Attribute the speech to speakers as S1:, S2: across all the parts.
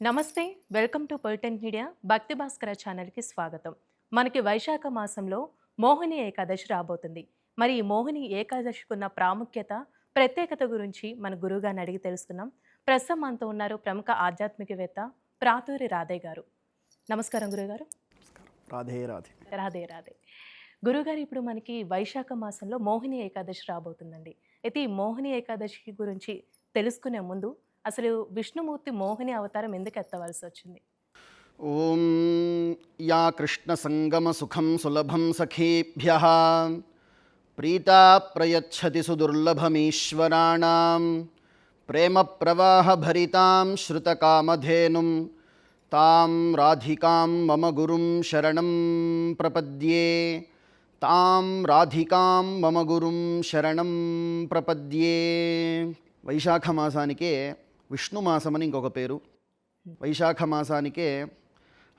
S1: నమస్తే, welcome to పొలిటెంట్ media. భక్తి భాస్కర ఛానల్కి స్వాగతం. మనకి వైశాఖ మాసంలో మోహిని ఏకాదశి రాబోతుంది. మరి ఈ మోహిని ఏకాదశికి ఉన్న ప్రాముఖ్యత, ప్రత్యేకత గురించి మన గురువుగారిని అడిగి తెలుసుకుందాం. ప్రస్తుతం మనతో ఉన్నారు ప్రముఖ ఆధ్యాత్మికవేత్త ప్రాతూరి రాధయ్య గారు. నమస్కారం గురుగారు.
S2: రాధే రాధే.
S1: రాధే రాధే. గురుగారు, ఇప్పుడు మనకి వైశాఖ మాసంలో మోహిని ఏకాదశి రాబోతుందండి. అయితే ఈ మోహిని ఏకాదశి గురించి తెలుసుకునే ముందు అసలు విష్ణుమూర్తి మోహిని అవతారం ఎందుకు ఎత్తవలసి వచ్చింది?
S2: ఓం యా కృష్ణ సంగమ సుఖం సులభం సఖీభ్యః ప్రీతా ప్రయచ్చతి సుదుర్లభమీశ్వరాణం ప్రేమ ప్రవాహ భరితాం శ్రుతకామధేనుం తాం రాధికాం మమ గురుం శరణం ప్రపద్యే. తాం రాధికాం మమ గురుం శరణం ప్రపద్యే. వైశాఖ మాసానికే విష్ణు మాసమని ఇంకొక పేరు. వైశాఖ మాసానికే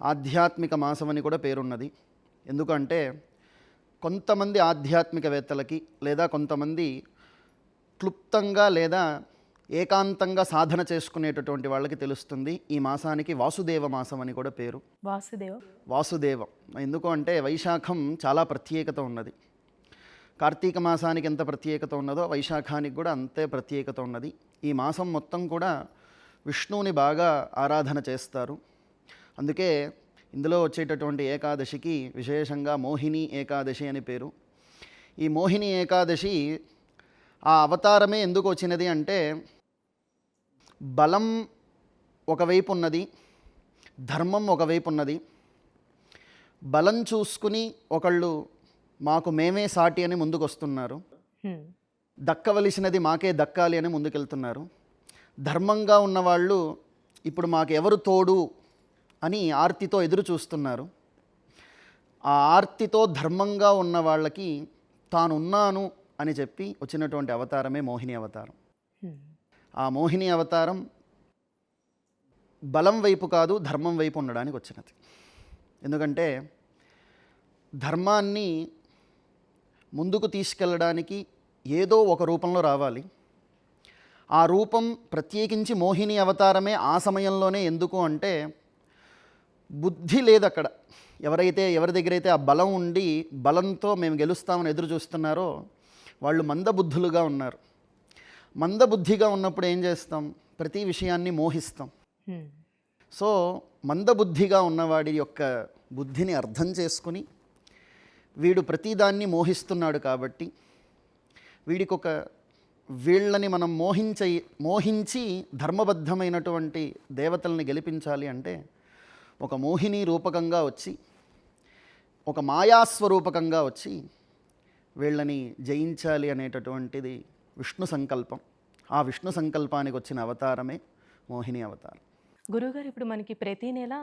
S2: ఆధ్యాత్మిక మాసమని కూడా పేరున్నది. ఎందుకంటే కొంతమంది ఆధ్యాత్మికవేత్తలకి లేదా కొంతమంది క్లుప్తంగా లేదా ఏకాంతంగా సాధన చేసుకునేటటువంటి వాళ్ళకి తెలుస్తుంది ఈ మాసానికి వాసుదేవ మాసం అని కూడా పేరు. వాసుదేవం ఎందుకు అంటే వైశాఖం చాలా ప్రత్యేకత ఉన్నది. కార్తీక మాసానికి ఎంత ప్రత్యేకత ఉన్నదో వైశాఖానికి కూడా అంతే ప్రత్యేకత ఉన్నది. ఈ మాసం మొత్తం కూడా విష్ణువుని బాగా ఆరాధన చేస్తారు. అందుకే ఇందులో వచ్చేటటువంటి ఏకాదశికి విశేషంగా మోహిని ఏకాదశి అని పేరు. ఈ మోహిని ఏకాదశి ఆ అవతారమే ఎందుకు వచ్చినది అంటే, బలం ఒకవైపు ఉన్నది, ధర్మం ఒకవైపు ఉన్నది. బలం చూసుకుని ఒకళ్ళు మాకు మేమే సాటి అని ముందుకు వస్తున్నారు, దక్కవలసినది మాకే దక్కాలి అని ముందుకెళ్తున్నారు. ధర్మంగా ఉన్నవాళ్ళు ఇప్పుడు మాకు ఎవరు తోడు అని ఆర్తితో ఎదురు చూస్తున్నారు. ఆ ఆర్తితో ధర్మంగా ఉన్న వాళ్ళకి తానున్నాను అని చెప్పి వచ్చినటువంటి అవతారమే మోహిని అవతారం. ఆ మోహిని అవతారం బలం వైపు కాదు, ధర్మం వైపు ఉండడానికి వచ్చినది. ఎందుకంటే ధర్మాన్ని ముందుకు తీసుకెళ్ళడానికి ఏదో ఒక రూపంలో రావాలి. ఆ రూపం ప్రత్యేకించి మోహిని అవతారమే ఆ సమయంలోనే. ఎందుకు అంటే బుద్ధి లేదు అక్కడ. ఎవరి దగ్గర అయితే ఆ బలం ఉండి బలంతో మేము గెలుస్తామని ఎదురు చూస్తున్నారో వాళ్ళు మందబుద్ధులుగా ఉన్నారు. మందబుద్ధిగా ఉన్నప్పుడు ఏం చేస్తాం? ప్రతి విషయాన్ని మోహిస్తాం. సో మందబుద్ధిగా ఉన్నవాడి యొక్క బుద్ధిని అర్థం చేసుకుని వీడు ప్రతిదాన్ని మోహిస్తున్నాడు కాబట్టి వీళ్ళని మనం మోహించి ధర్మబద్ధమైనటువంటి దేవతల్ని గెలిపించాలి అంటే ఒక మోహిని రూపకంగా వచ్చి, ఒక మాయాస్వరూపకంగా వచ్చి వీళ్ళని జయించాలి అనేటటువంటిది విష్ణు సంకల్పం. ఆ విష్ణు సంకల్పానికి వచ్చిన అవతారమే మోహిని అవతారం.
S1: గురువుగారు, ఇప్పుడు మనకి ప్రతి నెల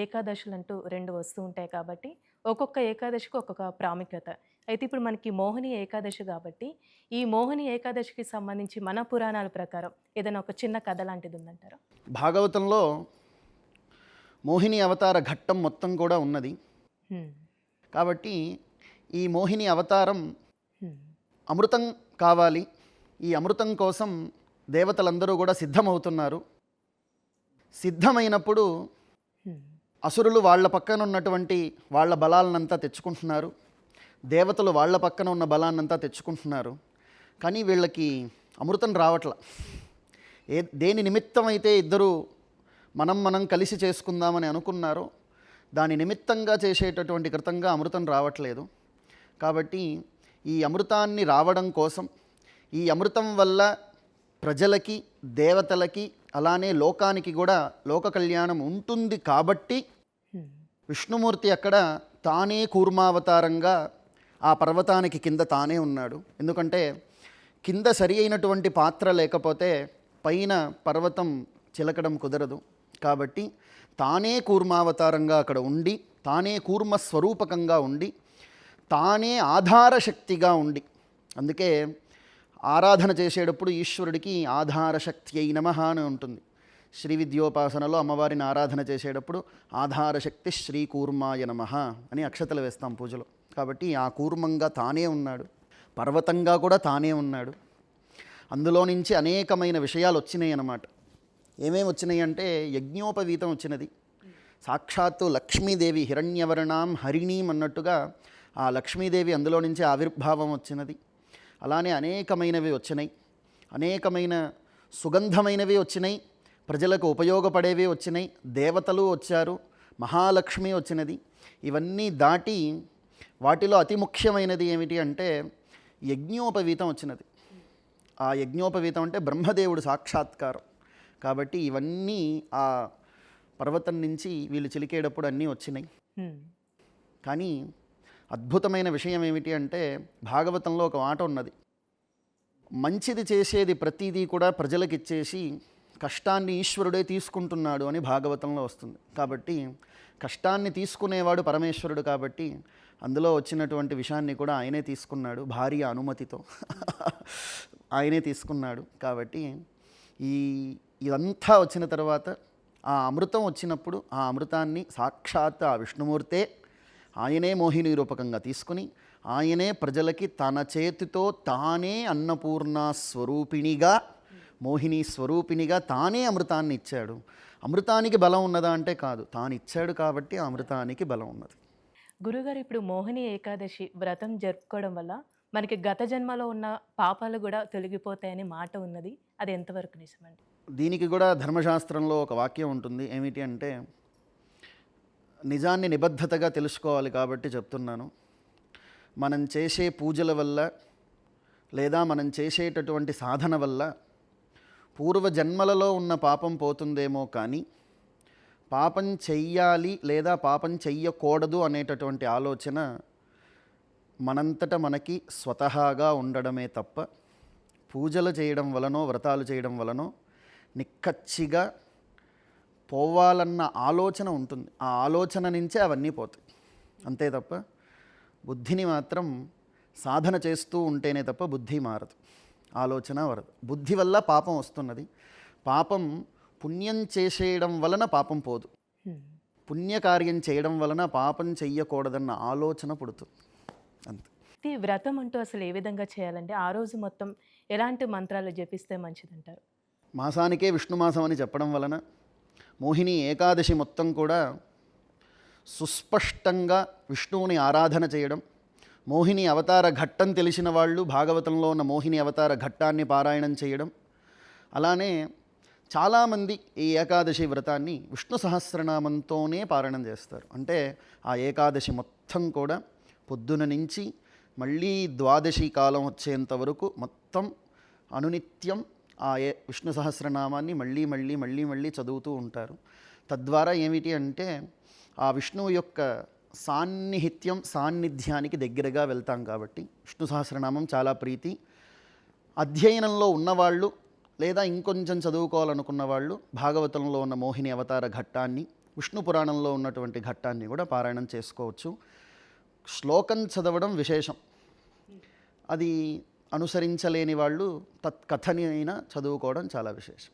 S1: ఏకాదశులు అంటూ 2 వస్తూ ఉంటాయి కాబట్టి ఒక్కొక్క ఏకాదశికి ఒక్కొక్క ప్రాముఖ్యత. అయితే ఇప్పుడు మనకి మోహిని ఏకాదశి కాబట్టి ఈ మోహిని ఏకాదశికి సంబంధించి మన పురాణాల ప్రకారం ఏదైనా ఒక చిన్న కథ లాంటిది ఉందంటారా?
S2: భాగవతంలో మోహిని అవతార ఘట్టం మొత్తం కూడా ఉన్నది. కాబట్టి ఈ మోహిని అవతారం అమృతం కావాలి. ఈ అమృతం కోసం దేవతలందరూ కూడా సిద్ధమవుతున్నారు. సిద్ధమైనప్పుడు అసురులు వాళ్ళ పక్కన ఉన్నటువంటి వాళ్ళ బలాలనంతా తెచ్చుకుంటున్నారు, దేవతలు వాళ్ళ పక్కన ఉన్న బలాన్నంతా తెచ్చుకుంటున్నారు. కానీ వీళ్ళకి అమృతం రావట్ల. దేని నిమిత్తం అయితే ఇద్దరు మనం కలిసి చేసుకుందామని అనుకున్నారో దాని నిమిత్తంగా చేసేటటువంటి కృతంగా అమృతం రావట్లేదు. కాబట్టి ఈ అమృతాన్ని రావడం కోసం, ఈ అమృతం వల్ల ప్రజలకి, దేవతలకి, అలానే లోకానికి కూడా లోక కళ్యాణం ఉంటుంది కాబట్టి విష్ణుమూర్తి అక్కడ తానే కూర్మావతారంగా ఆ పర్వతానికి కింద తానే ఉన్నాడు. ఎందుకంటే కింద సరి అయినటువంటి పాత్ర లేకపోతే పైన పర్వతం చిలకడం కుదరదు. కాబట్టి తానే కూర్మావతారంగా అక్కడ ఉండి, తానే కూర్మ స్వరూపకంగా ఉండి, తానే ఆధార శక్తిగా ఉండి, అందుకే ఆరాధన చేసేటప్పుడు ఈశ్వరుడికి ఆధారశక్తి అయి నమః అని ఉంటుంది. శ్రీ విద్యోపాసనలో అమ్మవారిని ఆరాధన చేసేటప్పుడు ఆధారశక్తి శ్రీ కూర్మాయ నమః అని అక్షతలు వేస్తాం పూజలో. కాబట్టి ఆ కూర్మంగా తానే ఉన్నాడు, పర్వతంగా కూడా తానే ఉన్నాడు. అందులో నుంచి అనేకమైన విషయాలు వచ్చినాయి అన్నమాట. ఏమేమి వచ్చినాయి అంటే యజ్ఞోపవీతం వచ్చినది. సాక్షాత్తు లక్ష్మీదేవి హిరణ్యవర్ణాం హరిణీం అన్నట్టుగా ఆ లక్ష్మీదేవి అందులో నుంచి ఆవిర్భావం వచ్చినది. అలానే అనేకమైనవి వచ్చినాయి, అనేకమైన సుగంధమైనవి వచ్చినాయి, ప్రజలకు ఉపయోగపడేవి వచ్చినాయి, దేవతలు వచ్చారు, మహాలక్ష్మి వచ్చినది. ఇవన్నీ దాటి వాటిలో అతి ముఖ్యమైనది ఏమిటి అంటే యజ్ఞోపవీతం వచ్చినది. ఆ యజ్ఞోపవీతం అంటే బ్రహ్మదేవుడు సాక్షాత్కారం. కాబట్టి ఇవన్నీ ఆ పర్వతం నుంచి వీళ్ళు చిలికేటప్పుడు అన్నీ వచ్చినాయి. కానీ అద్భుతమైన విషయం ఏమిటి అంటే భాగవతంలో ఒక మాట ఉన్నది, మంచిది చేసేది ప్రతిదీ కూడా ప్రజలకు ఇచ్చేసి కష్టాన్ని ఈశ్వరుడే తీసుకుంటున్నాడు అని భాగవతంలో వస్తుంది. కాబట్టి కష్టాన్ని తీసుకునేవాడు పరమేశ్వరుడు. కాబట్టి అందులో వచ్చినటువంటి విషయాన్ని కూడా ఆయనే తీసుకున్నాడు, భార్య అనుమతితో ఆయనే తీసుకున్నాడు. కాబట్టి ఇదంతా వచ్చిన తర్వాత ఆ అమృతం వచ్చినప్పుడు ఆ అమృతాన్ని సాక్షాత్ ఆ విష్ణుమూర్తే ఆయనే మోహిని రూపకంగా తీసుకుని ఆయనే ప్రజలకి తన చేతితో తానే అన్నపూర్ణ స్వరూపిణిగా, మోహిని స్వరూపిణిగా తానే అమృతాన్ని ఇచ్చాడు. అమృతానికి బలం ఉన్నదా అంటే కాదు, తాను ఇచ్చాడు కాబట్టి ఆ అమృతానికి బలం ఉన్నది.
S1: గురుగారు, ఇప్పుడు మోహిని ఏకాదశి వ్రతం జరుపుకోవడం వల్ల మనకి గత జన్మలో ఉన్న పాపాలు కూడా తొలగిపోతాయని మాట ఉన్నది, అది ఎంతవరకు నిజమండి?
S2: దీనికి కూడా ధర్మశాస్త్రంలో ఒక వాక్యం ఉంటుంది. ఏమిటి అంటే నిజాన్ని నిబద్ధతగా తెలుసుకోవాలి కాబట్టి చెప్తున్నాను. మనం చేసే పూజల వల్ల లేదా మనం చేసేటటువంటి సాధన వల్ల పూర్వజన్మలలో ఉన్న పాపం పోతుందేమో కానీ పాపం చెయ్యాలి లేదా పాపం చెయ్యకూడదు అనేటటువంటి ఆలోచన మనంతట మనకి స్వతహాగా ఉండడమే తప్ప పూజలు చేయడం వలనో వ్రతాలు చేయడం వలనో నిక్కచ్చిగా పోవాలన్న ఆలోచన ఉంటుంది. ఆ ఆలోచన నుంచే అవన్నీ పోతాయి, అంతే తప్ప బుద్ధిని మాత్రం సాధన చేస్తూ ఉంటేనే తప్ప బుద్ధి మారదు, ఆలోచన వరదు. బుద్ధి వల్ల పాపం వస్తున్నది. పాపం పుణ్యం చేసేయడం వలన పాపం పోదు, పుణ్యకార్యం చేయడం వలన పాపం చెయ్యకూడదన్న ఆలోచన పుడుతుంది, అంతే.
S1: ఈ వ్రతం అంటూ అసలు ఏ విధంగా చేయాలంటే ఆ రోజు మొత్తం ఎలాంటి మంత్రాలు జపిస్తే మంచిదంటారు?
S2: మాసానికే విష్ణుమాసం అని చెప్పడం వలన మోహిని ఏకాదశి మొత్తం కూడా సుస్పష్టంగా విష్ణువుని ఆరాధన చేయడం, మోహిని అవతార ఘట్టం తెలిసిన వాళ్ళు భాగవతంలో ఉన్న మోహిని అవతార ఘట్టాన్ని పారాయణం చేయడం. అలానే చాలామంది ఈ ఏకాదశి వ్రతాన్ని విష్ణు సహస్రనామంతోనే పారాయణం చేస్తారు. అంటే ఆ ఏకాదశి మొత్తం కూడా పొద్దున నుంచి మళ్ళీ ద్వాదశి కాలం వచ్చేంత వరకు మొత్తం అనునిత్యం ఆ విష్ణు సహస్రనామాన్ని మళ్ళీ మళ్ళీ మళ్ళీ మళ్ళీ చదువుతూ ఉంటారు. తద్వారా ఏమిటి అంటే ఆ విష్ణువు యొక్క సాన్నిధ్యానికి దగ్గరగా వెళ్తాం. కాబట్టి విష్ణు సహస్రనామం చాలా ప్రీతి. అధ్యయనంలో ఉన్నవాళ్ళు లేదా ఇంకొంచెం చదువుకోవాలనుకున్న వాళ్ళు భాగవతంలో ఉన్న మోహిని అవతార ఘట్టాన్ని, విష్ణు పురాణంలో ఉన్నటువంటి ఘట్టాన్ని కూడా పారాయణం చేసుకోవచ్చు. శ్లోకం చదవడం విశేషం, అది అనుసరించలేని వాళ్ళు తత్కథని అయినా చదువుకోవడం చాలా విశేషం.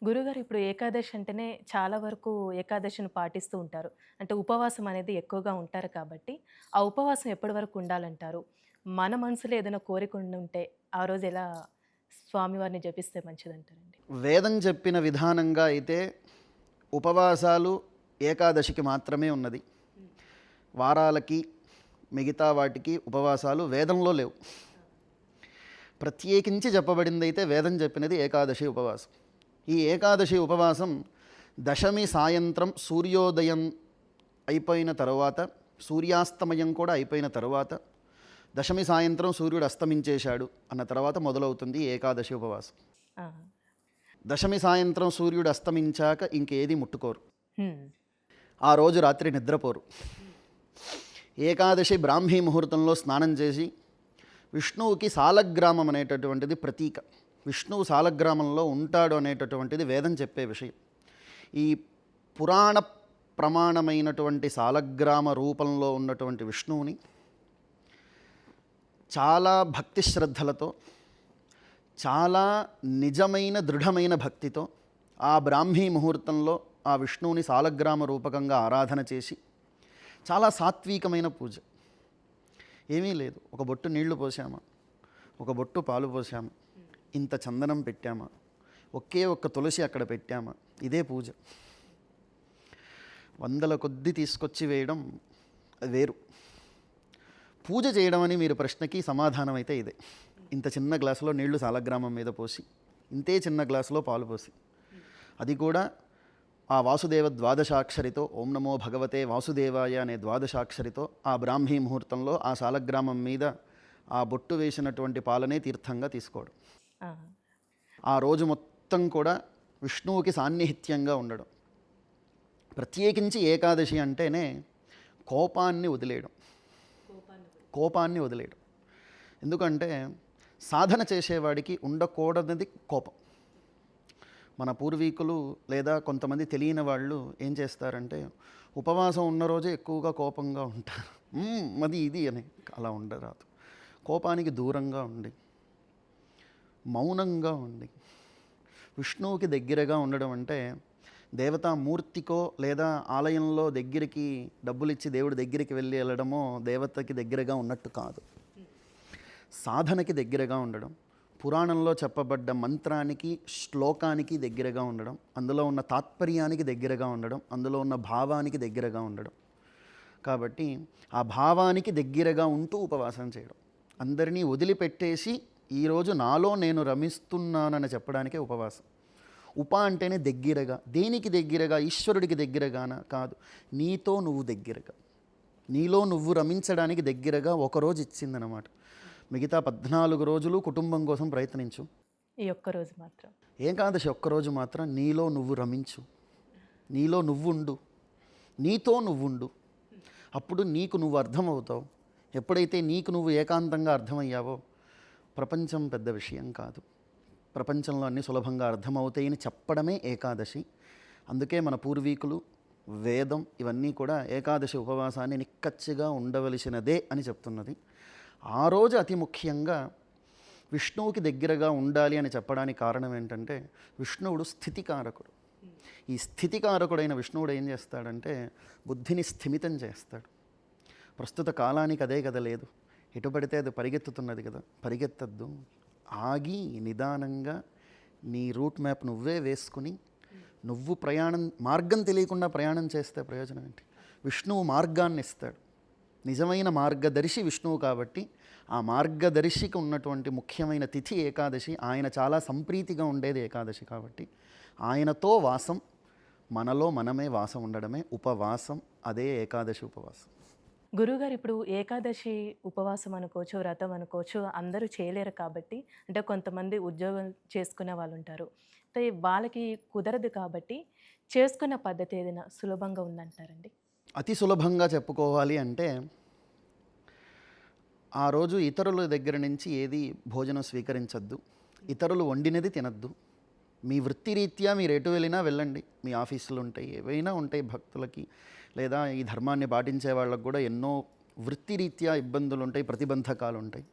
S1: గురుగారు, ఇప్పుడు ఏకాదశి అంటేనే చాలా వరకు ఏకాదశిని పాటిస్తూ ఉంటారు, అంటే ఉపవాసం అనేది ఎక్కువగా ఉంటారు. కాబట్టి ఆ ఉపవాసం ఎప్పటి వరకు ఉండాలంటారు? మన మనసులో ఏదైనా కోరిక ఉంటే ఆ రోజు ఎలా స్వామివారిని జపిస్తే మంచిదంటారండి?
S2: వేదం చెప్పిన విధానంగా అయితే ఉపవాసాలు ఏకాదశికి మాత్రమే ఉన్నది. వారాలకి మిగతా వాటికి ఉపవాసాలు వేదంలో లేవు. ప్రత్యేకించి చెప్పబడింది అయితే వేదం చెప్పినది ఏకాదశి ఉపవాసం. ఈ ఏకాదశి ఉపవాసం దశమి సాయంత్రం సూర్యోదయం అయిపోయిన తరువాత, సూర్యాస్తమయం కూడా అయిపోయిన తరువాత, దశమి సాయంత్రం సూర్యుడు అస్తమించేశాడు అన్న తర్వాత మొదలవుతుంది ఏకాదశి ఉపవాసం. దశమి సాయంత్రం సూర్యుడు అస్తమించాక ఇంకేది ముట్టుకోరు. ఆ రోజు రాత్రి నిద్రపోరు. ఏకాదశి బ్రాహ్మీ ముహూర్తంలో స్నానం చేసి విష్ణువుకి సాలగ్రామం అనేటటువంటిది ప్రతీక. విష్ణువు సాలగ్రామంలో ఉంటాడు అనేటటువంటిది వేదం చెప్పే విషయం. ఈ పురాణ ప్రమాణమైనటువంటి సాలగ్రామ రూపంలో ఉన్నటువంటి విష్ణువుని చాలా భక్తి శ్రద్ధలతో, చాలా నిజమైన దృఢమైన భక్తితో ఆ బ్రాహ్మీ ముహూర్తంలో ఆ విష్ణువుని సాలగ్రామ రూపకంగా ఆరాధన చేసి, చాలా సాత్వికమైన పూజ, ఏమీ లేదు, ఒక బొట్టు నీళ్లు పోసామా, ఒక బొట్టు పాలు పోసామా, ఇంత చందనం పెట్టామా, ఒకే ఒక్క తులసి అక్కడ పెట్టామా, ఇదే పూజ. వందల కొద్దీ తీసుకొచ్చి వేయడం అది వేరు. పూజ చేయడం అని మీరు ప్రశ్నకి సమాధానం అయితే ఇదే. ఇంత చిన్న గ్లాసులో నీళ్లు సాలగ్రామం మీద పోసి, ఇంతే చిన్న గ్లాసులో పాలు పోసి, అది కూడా ఆ వాసుదేవ ద్వాదశాక్షరితో, ఓం నమో భగవతే వాసుదేవాయ అనే ద్వాదశాక్షరితో ఆ బ్రాహ్మీ ముహూర్తంలో ఆ సాలగ్రామం మీద ఆ బొట్టు వేసినటువంటి పాలనే తీర్థంగా తీసుకోవడం.
S1: ఆ,
S2: ఆ రోజు మొత్తం కూడా విష్ణువుకి సాన్నిహిత్యంగా ఉండడం. ప్రత్యేకించి ఏకాదశి అంటేనే కోపాన్ని వదిలేయడం. కోపాన్ని వదిలేయడం. ఎందుకంటే సాధన చేసేవాడికి ఉండకూడనిది కోపం. మన పూర్వీకులు లేదా కొంతమంది తెలియని వాళ్ళు ఏం చేస్తారంటే ఉపవాసం ఉన్న రోజే ఎక్కువగా కోపంగా ఉంటారు. అది ఇది అని అలా ఉండరాదు. కోపానికి దూరంగా ఉండి మౌనంగా ఉండి విష్ణువుకి దగ్గరగా ఉండడం అంటే దేవతామూర్తికో లేదా ఆలయంలో దగ్గరికి డబ్బులు ఇచ్చి దేవుడి దగ్గరికి వెళ్ళడమో దేవతకి దగ్గరగా ఉన్నట్టు కాదు. సాధనకి దగ్గరగా ఉండడం, పురాణంలో చెప్పబడ్డ మంత్రానికి శ్లోకానికి దగ్గరగా ఉండడం, అందులో ఉన్న తాత్పర్యానికి దగ్గరగా ఉండడం, అందులో ఉన్న భావానికి దగ్గరగా ఉండడం. కాబట్టి ఆ భావానికి దగ్గరగా ఉంటూ ఉపవాసం చేయడం. అందరినీ వదిలిపెట్టేసి ఈరోజు నాలో నేను రమిస్తున్నానని చెప్పడానికే ఉపవాసం. అంటేనే దగ్గరగా. దేనికి దగ్గరగా? ఈశ్వరుడికి దగ్గరగానా? కాదు, నీతో నువ్వు దగ్గరగా, నీలో నువ్వు రమించడానికి దగ్గరగా ఒకరోజు ఇచ్చిందనమాట. మిగతా 14 రోజులు కుటుంబం కోసం ప్రయత్నించు.
S1: ఈ ఒక్కరోజు మాత్రం
S2: ఏకాదశి ఒక్కరోజు మాత్రం నీలో నువ్వు రమించు, నీలో నువ్వుండు, నీతో నువ్వుండు. అప్పుడు నీకు నువ్వు అర్థమవుతావు. ఎప్పుడైతే నీకు నువ్వు ఏకాంతంగా అర్థమయ్యావో ప్రపంచం పెద్ద విషయం కాదు, ప్రపంచంలో అన్నీ సులభంగా అర్థమవుతాయని చెప్పడమే ఏకాదశి. అందుకే మన పూర్వీకులు వేదం ఇవన్నీ కూడా ఏకాదశి ఉపవాసాన్ని నిక్కచ్చిగా ఉండవలసినదే అని చెప్తున్నది. ఆ రోజు అతి ముఖ్యంగా విష్ణువుకి దగ్గరగా ఉండాలి అని చెప్పడానికి కారణం ఏంటంటే విష్ణువుడు స్థితికారకుడు. ఈ స్థితికారకుడైన విష్ణువుడు ఏం చేస్తాడంటే బుద్ధిని స్థిమితం చేస్తాడు. ప్రస్తుత కాలానికి అదే కదా లేదు, ఎటు పడితే అది పరిగెత్తుతున్నది కదా, పరిగెత్తద్దు. ఆగి నిదానంగా నీ రూట్ మ్యాప్ నువ్వే వేసుకుని నువ్వు మార్గం తెలియకుండా ప్రయాణం చేస్తే ప్రయోజనం ఏంటి? విష్ణువు మార్గాన్ని ఇస్తాడు. నిజమైన మార్గదర్శి విష్ణువు కాబట్టి ఆ మార్గదర్శికి ఉన్నటువంటి ముఖ్యమైన తిథి ఏకాదశి. ఆయన చాలా సంప్రీతిగా ఉండేది ఏకాదశి కాబట్టి ఆయనతో వాసం, మనలో మనమే వాసం ఉండడమే ఉపవాసం. అదే ఏకాదశి ఉపవాసం.
S1: గురువుగారు, ఇప్పుడు ఏకాదశి ఉపవాసం అనుకోవచ్చు, వ్రతం అనుకోవచ్చు, అందరూ చేయలేరు కాబట్టి, అంటే కొంతమంది ఉద్యోగం చేసుకునే వాళ్ళు ఉంటారు, అయితే వాళ్ళకి కుదరదు కాబట్టి చేసుకున్న పద్ధతి ఏదైనా సులభంగా ఉందంటారండి?
S2: అతి సులభంగా చెప్పుకోవాలి అంటే ఆ రోజు ఇతరుల దగ్గర నుంచి ఏది భోజనం స్వీకరించద్దు, ఇతరులు వండినది తినద్దు. మీ వృత్తిరీత్యా మీరు ఎటు వెళ్ళినా వెళ్ళండి, మీ ఆఫీసులు ఉంటాయి, ఏవైనా ఉంటాయి భక్తులకి, లేదా ఈ ధర్మాన్ని పాటించే వాళ్ళకు కూడా ఎన్నో వృత్తిరీత్యా ఇబ్బందులు ఉంటాయి, ప్రతిబంధకాలు ఉంటాయి.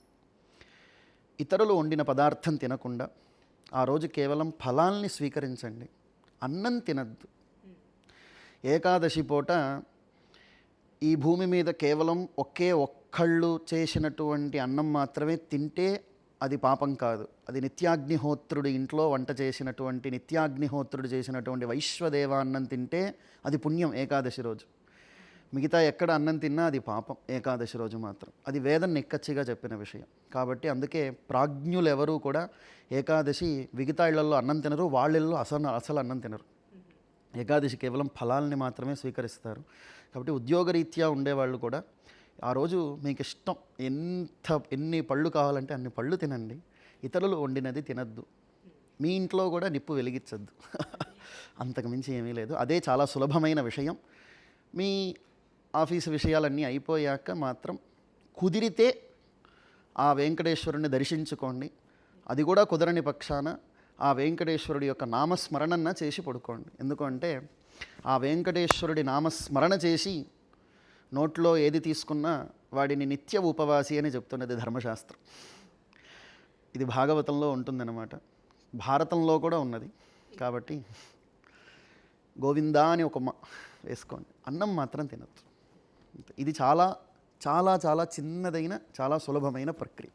S2: ఇతరులు వండిన పదార్థం తినకుండా ఆ రోజు కేవలం ఫలాల్ని స్వీకరించండి, అన్నం తినద్దు. ఏకాదశి పూట ఈ భూమి మీద కేవలం ఒక్కళ్ళు చేసినటువంటి అన్నం మాత్రమే తింటే అది పాపం కాదు. అది నిత్యాగ్నిహోత్రుడి ఇంట్లో వంట చేసినటువంటి నిత్యాగ్నిహోత్రుడు చేసినటువంటి వైశ్వదేవ అన్నం తింటే అది పుణ్యం ఏకాదశి రోజు. మిగతా ఎక్కడ అన్నం తిన్నా అది పాపం ఏకాదశి రోజు మాత్రం. అది వేదం నిక్కచ్చిగా చెప్పిన విషయం. కాబట్టి అందుకే ప్రాజ్ఞులు ఎవరూ కూడా ఏకాదశి మిగతా ఇళ్లలో అన్నం తినరు, వాళ్ళల్లో అసలు అన్నం తినరు. ఏకాదశి కేవలం ఫలాల్ని మాత్రమే స్వీకరిస్తారు. కాబట్టి ఉద్యోగరీత్యా ఉండేవాళ్ళు కూడా ఆ రోజు మీకు ఇష్టం ఎన్ని పళ్ళు కావాలంటే అన్ని పళ్ళు తినండి, ఇతరులు వండినది తినద్దు, మీ ఇంట్లో కూడా నిప్పు వెలిగించద్దు. అంతకు మించి ఏమీ లేదు. అదే చాలా సులభమైన విషయం. మీ ఆఫీసు విషయాలన్నీ అయిపోయాక మాత్రం కుదిరితే ఆ వెంకటేశ్వరుని దర్శించుకోండి. అది కూడా కుదరని పక్షాన ఆ వెంకటేశ్వరుడి యొక్క నామస్మరణన చేసి పడుకోండి. ఎందుకంటే ఆ వెంకటేశ్వరుడి నామస్మరణ చేసి నోట్లో ఏది తీసుకున్నా వాడిని నిత్య ఉపవాసి అని చెప్తున్నది ధర్మశాస్త్రం. ఇది భాగవతంలో ఉంటుందన్నమాట, భారతంలో కూడా ఉన్నది. కాబట్టి గోవిందా అని ఒక వేసుకోండి, అన్నం మాత్రం తినద్దు. ఇది చాలా చాలా చాలా చిన్నదైన చాలా సులభమైన ప్రక్రియ.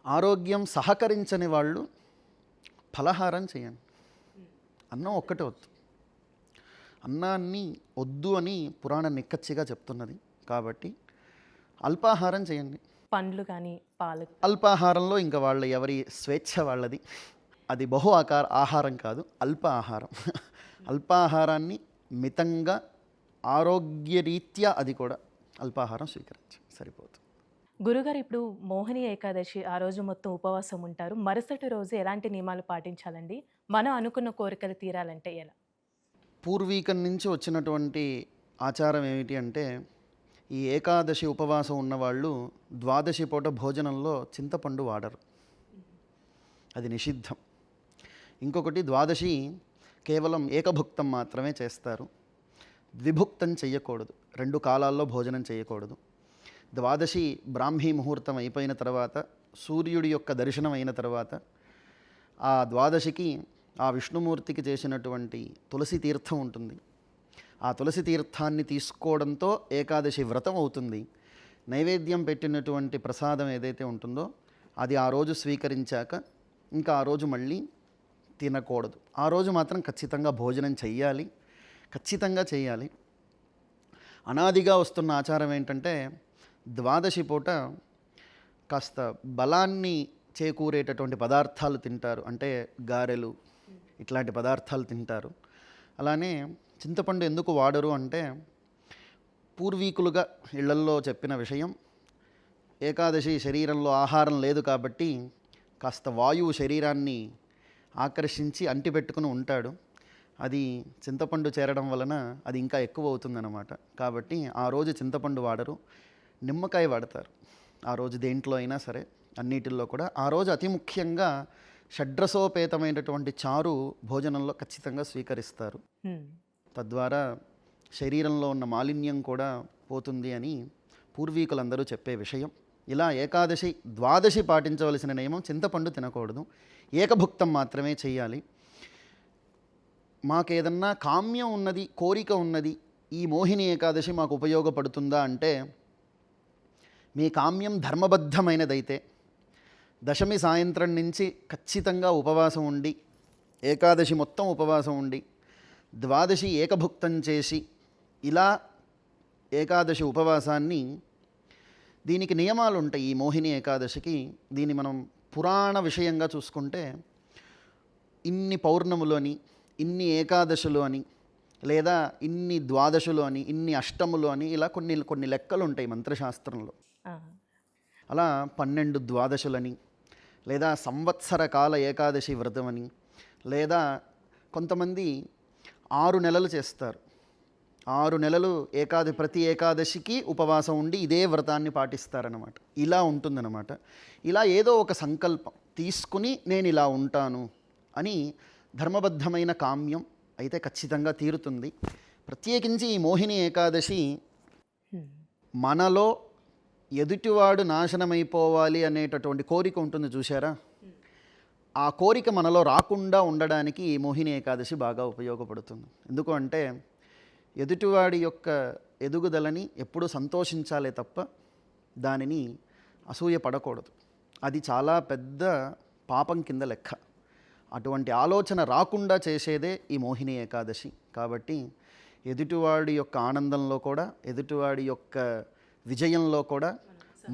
S2: ఆరోగ్యం సహకరించని వాళ్ళు ఫలహారం చేయండి. అన్నం ఒక్కటే వద్దు. అన్నాన్ని వద్దు అని పురాణం నిక్కచ్చిగా చెప్తున్నది. కాబట్టి అల్పాహారం చేయండి.
S1: పండ్లు కానీ పాలు.
S2: అల్పాహారంలో ఇంకా వాళ్ళ ఎవరి స్వేచ్ఛ వాళ్ళది. అది ఆహారం కాదు, అల్ప ఆహారం. అల్పాహారాన్ని మితంగా ఆరోగ్యరీత్యా అది కూడా అల్పాహారం స్వీకరించి సరిపోతుంది.
S1: గురుగారు ఇప్పుడు మోహిని ఏకాదశి ఆ రోజు మొత్తం ఉపవాసం ఉంటారు. మరుసటి రోజు ఎలాంటి నియమాలు పాటించాలండి? మనం అనుకున్న కోరికలు తీరాలంటే ఎలా?
S2: పూర్వీకం నుంచి వచ్చినటువంటి ఆచారం ఏమిటి అంటే, ఈ ఏకాదశి ఉపవాసం ఉన్నవాళ్ళు ద్వాదశి పూట భోజనంలో చింతపండు వాడరు. అది నిషిద్ధం. ఇంకొకటి, ద్వాదశి కేవలం ఏకభుక్తం మాత్రమే చేస్తారు. ద్విభుక్తం చెయ్యకూడదు. 2 కాలాల్లో భోజనం చేయకూడదు. ద్వాదశి బ్రాహ్మీ ముహూర్తం అయిపోయిన తర్వాత, సూర్యుడి యొక్క దర్శనం అయిన తర్వాత, ఆ ద్వాదశికి ఆ విష్ణుమూర్తికి చేసినటువంటి తులసి తీర్థం ఉంటుంది. ఆ తులసి తీర్థాన్ని తీసుకోవడంతో ఏకాదశి వ్రతం అవుతుంది. నైవేద్యం పెట్టినటువంటి ప్రసాదం ఏదైతే ఉంటుందో అది ఆ రోజు స్వీకరించాక ఇంకా ఆ రోజు మళ్ళీ తినకూడదు. ఆ రోజు మాత్రం ఖచ్చితంగా భోజనం చెయ్యాలి, ఖచ్చితంగా చేయాలి. అనాదిగా వస్తున్న ఆచారం ఏంటంటే, ద్వాదశి పూట కాస్త బలాన్ని చేకూరేటటువంటి పదార్థాలు తింటారు. అంటే గారెలు, ఇట్లాంటి పదార్థాలు తింటారు. అలానే చింతపండు ఎందుకు వాడరు అంటే, పూర్వీకులుగా ఇళ్లల్లో చెప్పిన విషయం, ఏకాదశి శరీరంలో ఆహారం లేదు కాబట్టి కాస్త వాయువు శరీరాన్ని ఆకర్షించి అంటిపెట్టుకుని ఉంటాడు. అది చింతపండు చేరడం వలన అది ఇంకా ఎక్కువ అవుతుందన్నమాట. కాబట్టి ఆ రోజు చింతపండు వాడరు, నిమ్మకాయ వాడతారు. ఆ రోజు దేంట్లో అయినా సరే, అన్నిటిల్లో కూడా ఆ రోజు అతి ముఖ్యంగా షడ్రసోపేతమైనటువంటి చారు భోజనంలో ఖచ్చితంగా స్వీకరిస్తారు. తద్వారా శరీరంలో ఉన్న మాలిన్యం కూడా పోతుంది అని పూర్వీకులందరూ చెప్పే విషయం. ఇలా ఏకాదశి, ద్వాదశి పాటించవలసిన నియమం, చింతపండు తినకూడదు, ఏకభుక్తం మాత్రమే చేయాలి. మాకేదన్నా కామ్యం ఉన్నది, కోరిక ఉన్నది, ఈ మోహిని ఏకాదశి మాకు ఉపయోగపడుతుందా అంటే, మీ కామ్యం ధర్మబద్ధమైనదైతే దశమి సాయంత్రం నుంచి ఖచ్చితంగా ఉపవాసం ఉండి, ఏకాదశి మొత్తం ఉపవాసం ఉండి, ద్వాదశి ఏకభుక్తం చేసి, ఇలా ఏకాదశి ఉపవాసాన్ని, దీనికి నియమాలు ఉంటాయి. ఈ మోహిని ఏకాదశికి దీన్ని మనం పురాణ విషయంగా చూసుకుంటే, ఇన్ని పౌర్ణములు అని, ఇన్ని ఏకాదశులు అని, లేదా ఇన్ని ద్వాదశులు అని, ఇన్ని అష్టములు అని, ఇలా కొన్ని లెక్కలు ఉంటాయి మంత్రశాస్త్రంలో. అలా 12 ద్వాదశులని, లేదా సంవత్సర కాల ఏకాదశి వ్రతం అని, లేదా కొంతమంది 6 నెలలు చేస్తారు. 6 నెలలు ప్రతి ఏకాదశికి ఉపవాసం ఉండి ఇదే వ్రతాన్ని పాటిస్తారన్నమాట. ఇలా ఉంటుందన్నమాట. ఇలా ఏదో ఒక సంకల్పం తీసుకుని నేను ఇలా ఉంటాను అని ధర్మబద్ధమైన కామ్యం అయితే ఖచ్చితంగా తీరుతుంది. ప్రత్యేకించి ఈ మోహిని ఏకాదశి మనలో ఎదుటివాడు నాశనమైపోవాలి అనేటటువంటి కోరిక ఉంటుంది చూసారా, ఆ కోరిక మనలో రాకుండా ఉండడానికి ఈ మోహిని ఏకాదశి బాగా ఉపయోగపడుతుంది. ఎందుకు అంటే, ఎదుటివాడి యొక్క ఎదుగుదలని ఎప్పుడూ సంతోషించాలే తప్ప దానిని అసూయ పడకూడదు. అది చాలా పెద్ద పాపం కింద లెక్క. అటువంటి ఆలోచన రాకుండా చేసేదే ఈ మోహిని ఏకాదశి. కాబట్టి ఎదుటివాడి యొక్క ఆనందంలో కూడా, ఎదుటివాడి యొక్క విజయంలో కూడా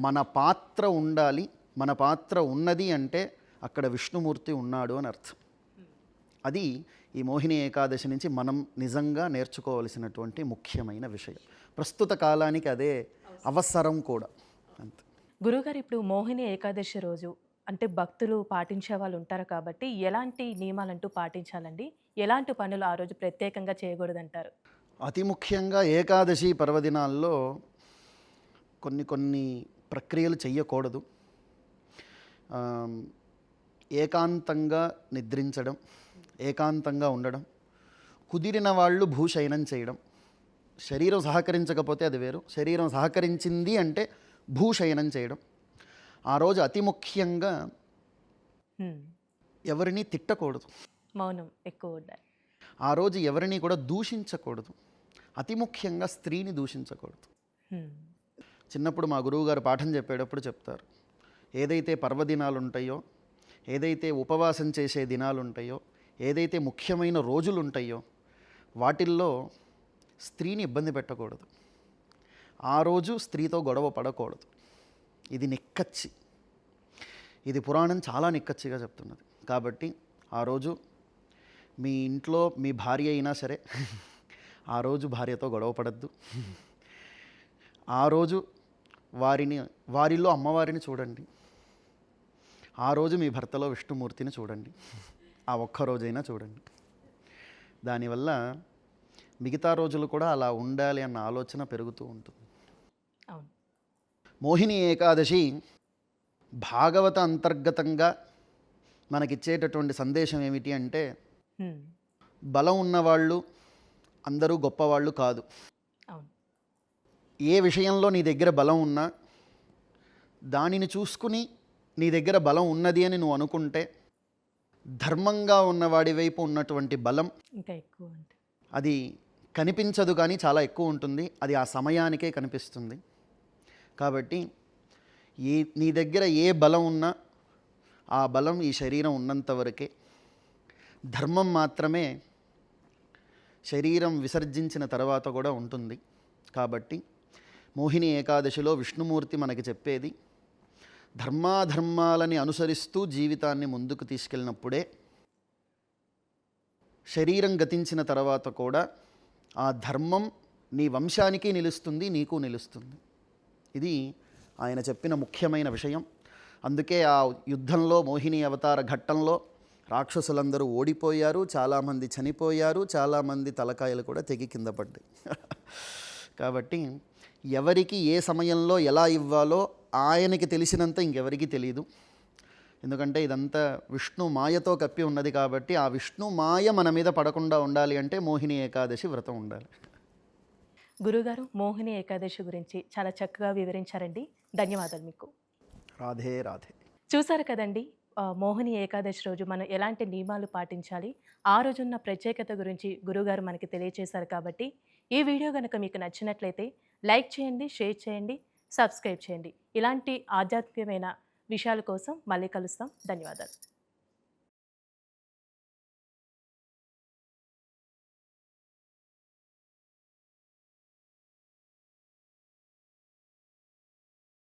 S2: మన పాత్ర ఉండాలి. మన పాత్ర ఉన్నది అంటే అక్కడ విష్ణుమూర్తి ఉన్నాడు అని అర్థం. అది ఈ మోహిని ఏకాదశి నుంచి మనం నిజంగా నేర్చుకోవలసినటువంటి ముఖ్యమైన విషయం. ప్రస్తుత కాలానికి అదే అవసరం కూడా. అంతే.
S1: గురుగారు, ఇప్పుడు మోహిని ఏకాదశి రోజు అంటే భక్తులు పాటించే వాళ్ళు ఉంటారు కాబట్టి ఎలాంటి నియమాలంటూ పాటించాలండి? ఎలాంటి పనులు ఆ రోజు ప్రత్యేకంగా చేయకూడదంటారు?
S2: అతి ముఖ్యంగా ఏకాదశి పర్వదినాల్లో కొన్ని ప్రక్రియలు చెయ్యకూడదు. ఏకాంతంగా నిద్రించడం, ఏకాంతంగా ఉండడం, కుదిరిన వాళ్ళు భూశయనం చేయడం. శరీరం సహకరించకపోతే అది వేరు, శరీరం సహకరించింది అంటే భూశయనం చేయడం. ఆ రోజు అతి ముఖ్యంగా ఎవరిని తిట్టకూడదు,
S1: మౌనం ఎక్కువ ఉండాలి.
S2: ఆ రోజు ఎవరిని కూడా దూషించకూడదు, అతి ముఖ్యంగా స్త్రీని దూషించకూడదు. చిన్నప్పుడు మా గురువుగారు పాఠం చెప్పేటప్పుడు చెప్తారు, ఏదైతే పర్వదినాలు ఉంటాయో, ఏదైతే ఉపవాసం చేసే దినాలు ఉంటాయో, ఏదైతే ముఖ్యమైన రోజులు ఉంటాయో వాటిల్లో స్త్రీని ఇబ్బంది పెట్టకూడదు. ఆ రోజు స్త్రీతో గొడవ పడకూడదు. ఇది నిక్కచ్చి, ఇది పురాణం చాలా నిక్కచ్చిగా చెప్తున్నది. కాబట్టి ఆ రోజు మీ ఇంట్లో మీ భార్య అయినా సరే ఆ రోజు భార్యతో గొడవ పడద్దు. ఆ రోజు వారిలో అమ్మవారిని చూడండి. ఆ రోజు మీ భర్తలో విష్ణుమూర్తిని చూడండి. ఆ ఒక్క రోజైనా చూడండి. దానివల్ల మిగతా రోజులు కూడా అలా ఉండాలి అన్న ఆలోచన పెరుగుతూ ఉంటుంది.
S1: అవును.
S2: మోహిని ఏకాదశి భాగవత అంతర్గతంగా మనకిచ్చేటటువంటి సందేశం ఏమిటి అంటే,
S1: హ్మ్.
S2: బలం ఉన్నవాళ్ళు అందరూ గొప్పవాళ్ళు కాదు.
S1: అవును.
S2: ఏ విషయంలో నీ దగ్గర బలం ఉన్నా దానిని చూసుకుని నీ దగ్గర బలం ఉన్నది అని నువ్వు అనుకుంటే, ధర్మంగా ఉన్నవాడి వైపు ఉన్నటువంటి బలం
S1: ఇంకా ఎక్కువ అంటే
S2: అది కనిపించదు, కానీ చాలా ఎక్కువ ఉంటుంది. అది ఆ సమయానికే కనిపిస్తుంది. కాబట్టి నీ దగ్గర ఏ బలం ఉన్నా ఆ బలం ఈ శరీరం ఉన్నంత వరకే. ధర్మం మాత్రమే శరీరం విసర్జించిన తర్వాత కూడా ఉంటుంది. కాబట్టి మోహిని ఏకాదశిలో విష్ణుమూర్తి మనకి చెప్పేది, ధర్మాధర్మాలని అనుసరిస్తూ జీవితాన్ని ముందుకు తీసుకెళ్ళినప్పుడే శరీరం గతించిన తర్వాత కూడా ఆ ధర్మం నీ వంశానికి నిలుస్తుంది, నీకు నిలుస్తుంది. ఇది ఆయన చెప్పిన ముఖ్యమైన విషయం. అందుకే ఆ యుద్ధంలో, మోహిని అవతార ఘట్టంలో రాక్షసులందరూ ఓడిపోయారు, చాలామంది చనిపోయారు, చాలామంది తలకాయలు కూడా తెగి కింద పడ్డాయి. కాబట్టి ఎవరికి ఏ సమయంలో ఎలా ఇవ్వాలో ఆయనకి తెలిసినంత ఇంకెవరికి తెలియదు. ఎందుకంటే ఇదంతా విష్ణు మాయతో కప్పి ఉన్నది. కాబట్టి ఆ విష్ణు మాయ మన మీద పడకుండా ఉండాలి అంటే మోహిని ఏకాదశి వ్రతం ఉండాలి.
S1: గురుగారు, మోహిని ఏకాదశి గురించి చాలా చక్కగా వివరించారండి. ధన్యవాదాలు మీకు.
S2: రాధే రాధే.
S1: చూసారు కదండి, మోహిని ఏకాదశి రోజు మనం ఎలాంటి నియమాలు పాటించాలి, ఆ రోజున్న ప్రత్యేకత గురించి గురుగారు మనకి తెలియచేశారు. కాబట్టి ఈ వీడియో కనుక మీకు నచ్చినట్లయితే లైక్ చేయండి, షేర్ చేయండి, సబ్స్క్రైబ్ చేయండి. ఇలాంటి ఆధ్యాత్మికమైన విషయాల కోసం మళ్ళీ కలుస్తాం. ధన్యవాదాలు.